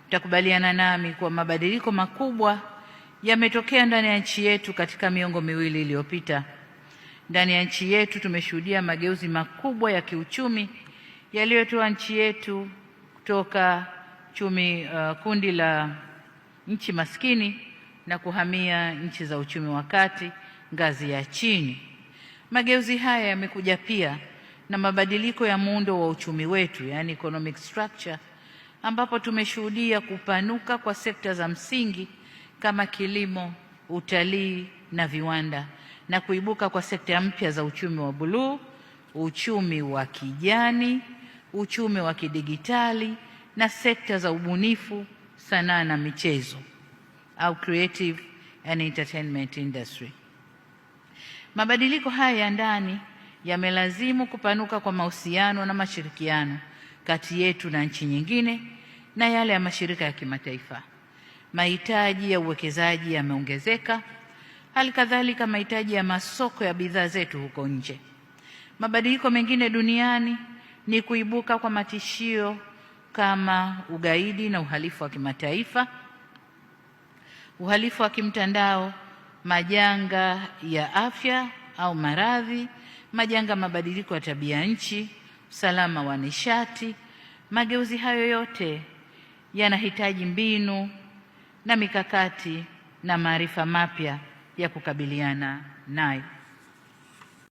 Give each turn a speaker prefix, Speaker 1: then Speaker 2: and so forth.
Speaker 1: Mtakubaliana nami kuwa mabadiliko makubwa yametokea ndani ya nchi yetu katika miongo miwili iliyopita. Ndani ya nchi yetu tumeshuhudia mageuzi makubwa ya kiuchumi yaliyotoa nchi yetu kutoka kundi la nchi maskini na kuhamia nchi za uchumi wa kati, ngazi ya chini. Mageuzi haya yamekuja pia na mabadiliko ya muundo wa uchumi wetu, yani economic structure, ambapo tumeshuhudia kupanuka kwa sekta za msingi kama kilimo, utalii na viwanda, na kuibuka kwa sekta mpya za uchumi wa buluu, uchumi wa kijani, uchumi wa kidigitali na sekta za ubunifu, sanaa na michezo au creative and entertainment industry. Mabadiliko haya ya ndani yamelazimu kupanuka kwa mahusiano na mashirikiano kati yetu na nchi nyingine na yale ya mashirika ya kimataifa. Mahitaji ya uwekezaji yameongezeka, hali kadhalika mahitaji ya masoko ya bidhaa zetu huko nje. Mabadiliko mengine duniani ni kuibuka kwa matishio kama ugaidi na uhalifu wa kimataifa, uhalifu wa kimtandao, majanga ya afya au maradhi, majanga mabadiliko ya tabia nchi, usalama wa nishati. Mageuzi hayo yote yanahitaji mbinu na mikakati na maarifa mapya ya kukabiliana nayo.